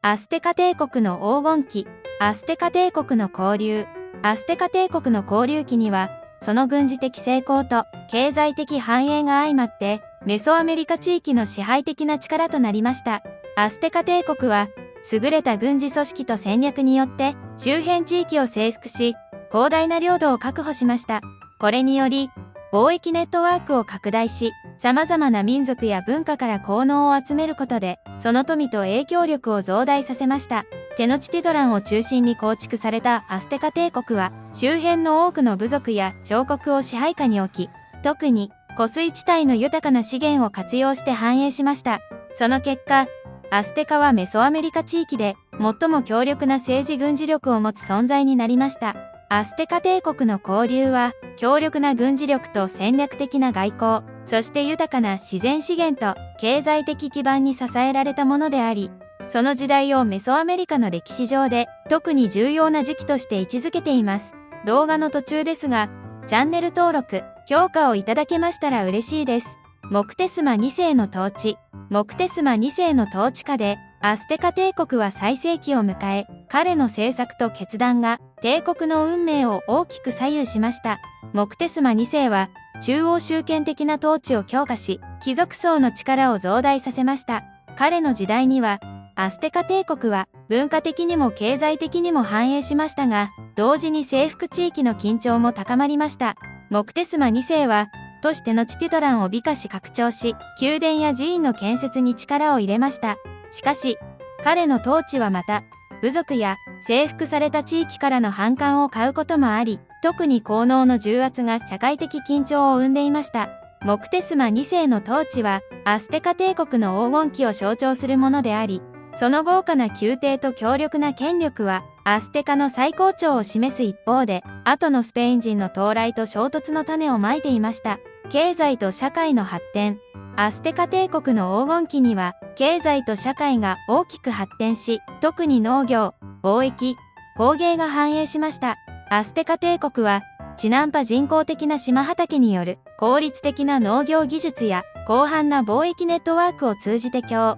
アステカ帝国の黄金期、アステカ帝国の交流。アステカ帝国の交流期には、その軍事的成功と経済的繁栄が相まって、メソアメリカ地域の支配的な力となりました。アステカ帝国は、優れた軍事組織と戦略によって、周辺地域を征服し、広大な領土を確保しました。これにより、貿易ネットワークを拡大し、様々な民族や文化から効能を集めることで、その富と影響力を増大させました。テノチティドランを中心に構築されたアステカ帝国は、周辺の多くの部族や小国を支配下に置き、特に湖水地帯の豊かな資源を活用して繁栄しました。その結果、アステカはメソアメリカ地域で最も強力な政治軍事力を持つ存在になりました。アステカ帝国の交流は、強力な軍事力と戦略的な外交、そして豊かな自然資源と経済的基盤に支えられたものであり、その時代をメソアメリカの歴史上で特に重要な時期として位置づけています。動画の途中ですが、チャンネル登録、評価をいただけましたら嬉しいです。モクテスマ2世の統治。モクテスマ2世の統治下で、アステカ帝国は最盛期を迎え、彼の政策と決断が帝国の運命を大きく左右しました。モクテスマ2世は中央集権的な統治を強化し、貴族層の力を増大させました。彼の時代には、アステカ帝国は文化的にも経済的にも繁栄しましたが、同時に征服地域の緊張も高まりました。モクテスマ2世は、都市テノチティドランを美化し拡張し、宮殿や寺院の建設に力を入れました。しかし、彼の統治はまた、部族や征服された地域からの反感を買うこともあり、特に皇能の重圧が社会的緊張を生んでいました。モクテスマ2世の統治は、アステカ帝国の黄金期を象徴するものであり、その豪華な宮廷と強力な権力は、アステカの最高潮を示す一方で、後のスペイン人の到来と衝突の種をまいていました。経済と社会の発展。アステカ帝国の黄金期には、経済と社会が大きく発展し、特に農業、貿易、工芸が繁栄しました。アステカ帝国は、地ナンパ人工的な島畑による効率的な農業技術や広範な貿易ネットワークを通じて炭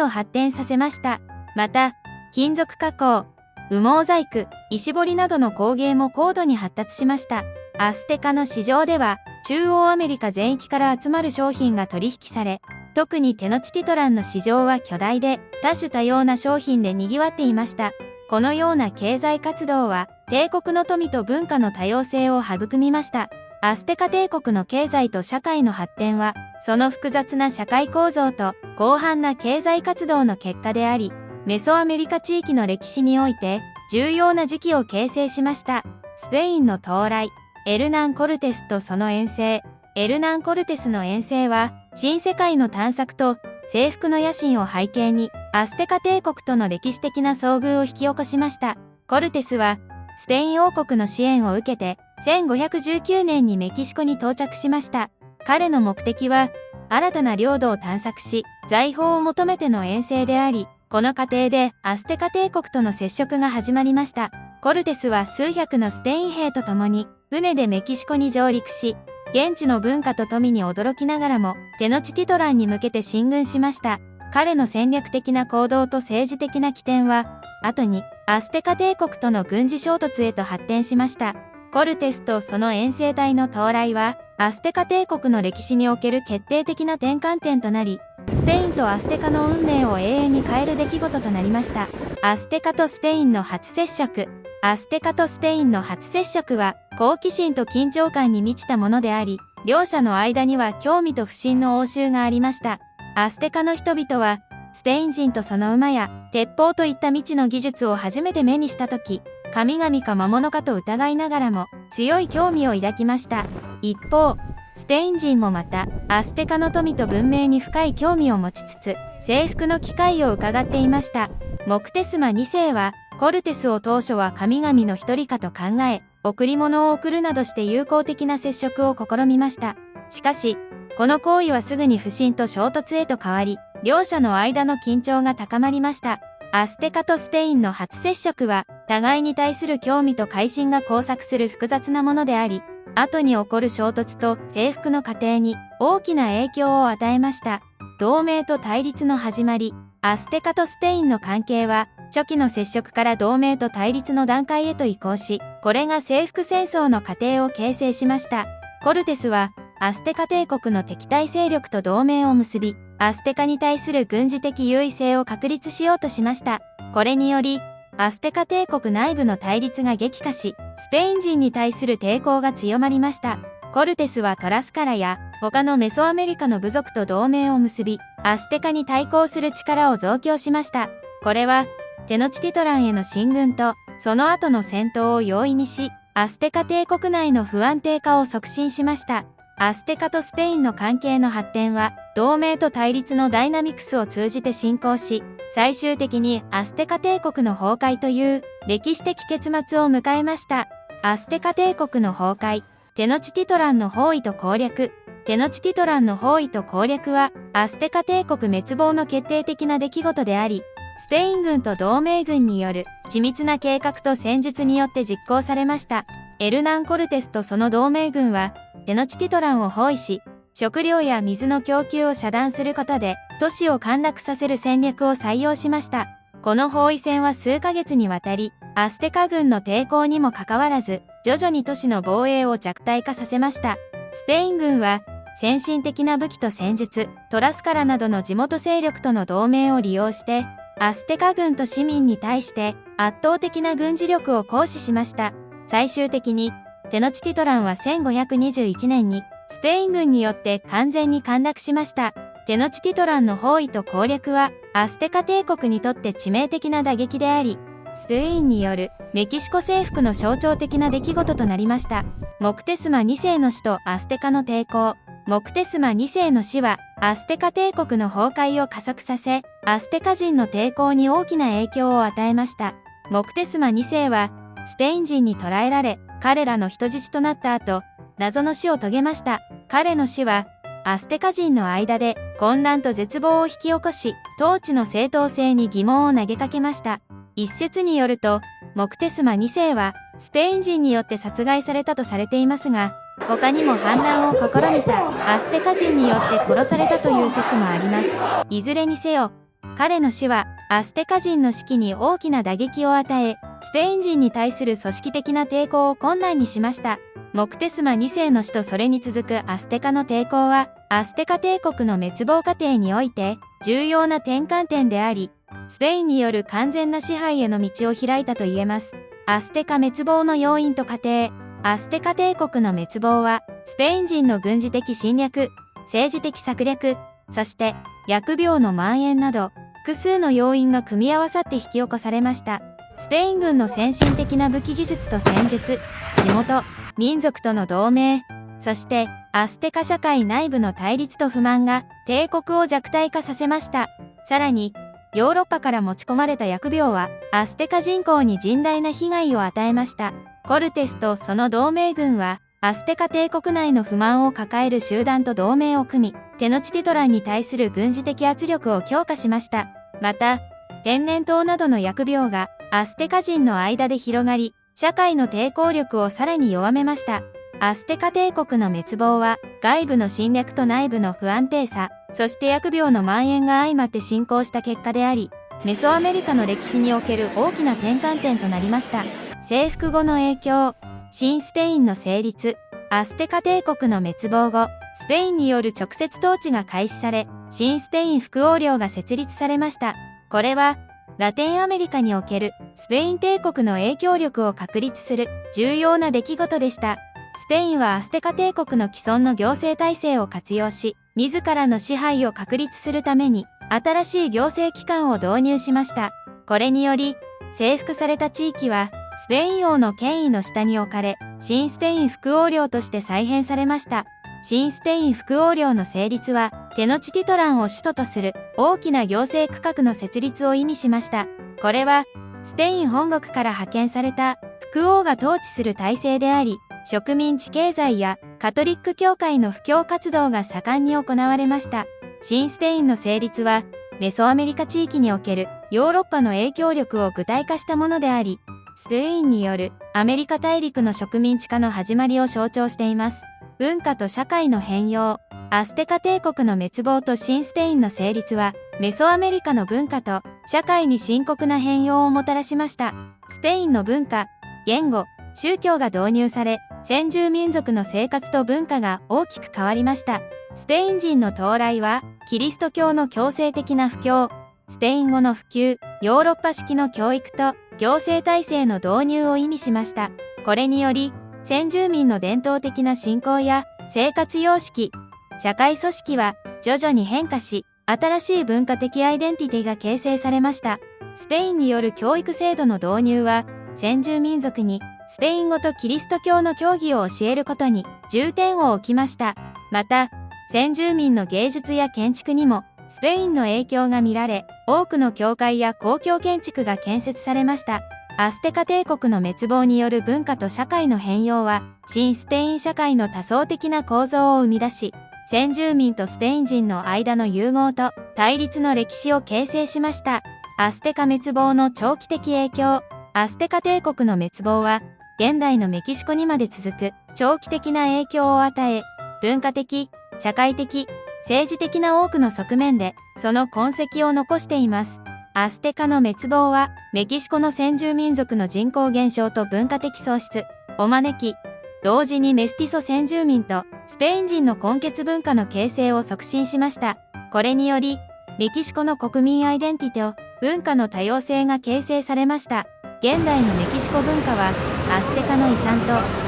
を発展させました。また、金属加工、羽毛細工、石彫りなどの工芸も高度に発達しました。アステカの市場では、中央アメリカ全域から集まる商品が取引され、特にテノチティドランの市場は巨大で、多種多様な商品で賑わっていました。このような経済活動は、帝国の富と文化の多様性を育みました。アステカ帝国の経済と社会の発展は、その複雑な社会構造と広範な経済活動の結果であり、メソアメリカ地域の歴史において重要な時期を形成しました。スペインの到来、エルナン・コルテスとその遠征。エルナン・コルテスの遠征は、新世界の探索と征服の野心を背景に、アステカ帝国との歴史的な遭遇を引き起こしました。コルテスは、スペイン王国の支援を受けて、1519年にメキシコに到着しました。彼の目的は、新たな領土を探索し、財宝を求めての遠征であり、この過程でアステカ帝国との接触が始まりました。コルテスは数百のスペイン兵と共に、船でメキシコに上陸し、現地の文化と富に驚きながらも、テノチティドランに向けて進軍しました。彼の戦略的な行動と政治的な起点は、後にアステカ帝国との軍事衝突へと発展しました。コルテスとその遠征隊の到来は、アステカ帝国の歴史における決定的な転換点となり、スペインとアステカの運命を永遠に変える出来事となりました。アステカとスペインの初接触。アステカとスペインの初接触は、好奇心と緊張感に満ちたものであり、両者の間には興味と不信の応酬がありました。アステカの人々は、スペイン人とその馬や鉄砲といった未知の技術を初めて目にしたとき、神々か魔物かと疑いながらも強い興味を抱きました。一方、スペイン人もまた、アステカの富と文明に深い興味を持ちつつ、征服の機会を伺っていました。モクテスマ2世は、コルテスを当初は神々の一人かと考え、贈り物を贈るなどして友好的な接触を試みました。しかし、この行為はすぐに不信と衝突へと変わり、両者の間の緊張が高まりました。アステカとスペインの初接触は、互いに対する興味と関心が交錯する複雑なものであり、後に起こる衝突と征服の過程に大きな影響を与えました。同盟と対立の始まり。アステカとスペインの関係は、初期の接触から同盟と対立の段階へと移行し、これが征服戦争の過程を形成しました。コルテスは、アステカ帝国の敵対勢力と同盟を結び、アステカに対する軍事的優位性を確立しようとしました。これにより、アステカ帝国内部の対立が激化し、スペイン人に対する抵抗が強まりました。コルテスはトラスカラや他のメソアメリカの部族と同盟を結び、アステカに対抗する力を増強しました。これは、テノチティトランへの進軍と、その後の戦闘を容易にし、アステカ帝国内の不安定化を促進しました。アステカとスペインの関係の発展は、同盟と対立のダイナミクスを通じて進行し、最終的にアステカ帝国の崩壊という歴史的結末を迎えました。アステカ帝国の崩壊、テノチティトランの包囲と攻略。テノチティトランの包囲と攻略は、アステカ帝国滅亡の決定的な出来事であり、スペイン軍と同盟軍による緻密な計画と戦術によって実行されました。エルナン・コルテスとその同盟軍は、テノチティトランを包囲し、食料や水の供給を遮断することで、都市を陥落させる戦略を採用しました。この包囲戦は数ヶ月にわたり、アステカ軍の抵抗にもかかわらず、徐々に都市の防衛を弱体化させました。スペイン軍は、先進的な武器と戦術、トラスカラなどの地元勢力との同盟を利用して、アステカ軍と市民に対して圧倒的な軍事力を行使しました。最終的に、テノチティトランは1521年にスペイン軍によって完全に陥落しました。テノチティトランの包囲と攻略はアステカ帝国にとって致命的な打撃であり、スペインによるメキシコ征服の象徴的な出来事となりました。モクテスマ2世の死とアステカの抵抗。モクテスマ2世の死はアステカ帝国の崩壊を加速させ、アステカ人の抵抗に大きな影響を与えました。モクテスマ2世はスペイン人に捕らえられ、彼らの人質となった後、謎の死を遂げました。彼の死はアステカ人の間で混乱と絶望を引き起こし、統治の正当性に疑問を投げかけました。一説によると、モクテスマ2世はスペイン人によって殺害されたとされていますが、他にも反乱を試みたアステカ人によって殺されたという説もあります。いずれにせよ、彼の死はアステカ人の士気に大きな打撃を与え、スペイン人に対する組織的な抵抗を困難にしました。モクテスマ2世の死とそれに続くアステカの抵抗は、アステカ帝国の滅亡過程において重要な転換点であり、スペインによる完全な支配への道を開いたと言えます。アステカ滅亡の要因と過程。アステカ帝国の滅亡は、スペイン人の軍事的侵略、政治的策略、そして疫病の蔓延など、複数の要因が組み合わさって引き起こされました。スペイン軍の先進的な武器技術と戦術、地元、民族との同盟、そしてアステカ社会内部の対立と不満が帝国を弱体化させました。さらに、ヨーロッパから持ち込まれた疫病はアステカ人口に甚大な被害を与えました。コルテスとその同盟軍はアステカ帝国内の不満を抱える集団と同盟を組み、テノチティトランに対する軍事的圧力を強化しました。また、天然痘などの疫病がアステカ人の間で広がり、社会の抵抗力をさらに弱めました。アステカ帝国の滅亡は外部の侵略と内部の不安定さ、そして疫病の蔓延が相まって進行した結果であり、メソアメリカの歴史における大きな転換点となりました。征服後の影響、新スペインの成立、アステカ帝国の滅亡後、スペインによる直接統治が開始され、新スペイン副王領が設立されました。これは、ラテンアメリカにおけるスペイン帝国の影響力を確立する重要な出来事でした。スペインはアステカ帝国の既存の行政体制を活用し、自らの支配を確立するために、新しい行政機関を導入しました。これにより、征服された地域は、スペイン王の権威の下に置かれ、新スペイン副王領として再編されました。新スペイン副王領の成立は、テノチティトランを首都とする大きな行政区画の設立を意味しました。これは、スペイン本国から派遣された副王が統治する体制であり、植民地経済やカトリック教会の布教活動が盛んに行われました。新スペインの成立は、メソアメリカ地域におけるヨーロッパの影響力を具体化したものであり、スペインによるアメリカ大陸の植民地化の始まりを象徴しています。文化と社会の変容、アステカ帝国の滅亡と新スペインの成立は、メソアメリカの文化と社会に深刻な変容をもたらしました。スペインの文化、言語、宗教が導入され、先住民族の生活と文化が大きく変わりました。スペイン人の到来は、キリスト教の強制的な布教、スペイン語の普及、ヨーロッパ式の教育と行政体制の導入を意味しました。これにより、先住民の伝統的な信仰や生活様式、社会組織は徐々に変化し、新しい文化的アイデンティティが形成されました。スペインによる教育制度の導入は、先住民族にスペイン語とキリスト教の教義を教えることに重点を置きました。また、先住民の芸術や建築にもスペインの影響が見られ、多くの教会や公共建築が建設されました。アステカ帝国の滅亡による文化と社会の変容は、新スペイン社会の多層的な構造を生み出し、先住民とスペイン人の間の融合と対立の歴史を形成しました。アステカ滅亡の長期的影響。アステカ帝国の滅亡は、現代のメキシコにまで続く長期的な影響を与え、文化的、社会的、政治的な多くの側面で、その痕跡を残しています。アステカの滅亡は、メキシコの先住民族の人口減少と文化的喪失を招き、同時にメスティソ先住民とスペイン人の混血文化の形成を促進しました。これにより、メキシコの国民アイデンティティと文化の多様性が形成されました。現代のメキシコ文化は、アステカの遺産と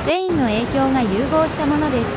スペインの影響が融合したものです。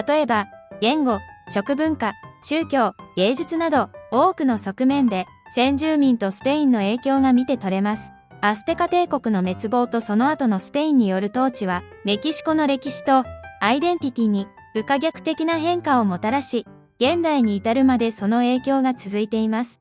例えば、言語、食文化、宗教、芸術など、多くの側面で、先住民とスペインの影響が見て取れます。アステカ帝国の滅亡とその後のスペインによる統治は、メキシコの歴史とアイデンティティに不可逆的な変化をもたらし、現代に至るまでその影響が続いています。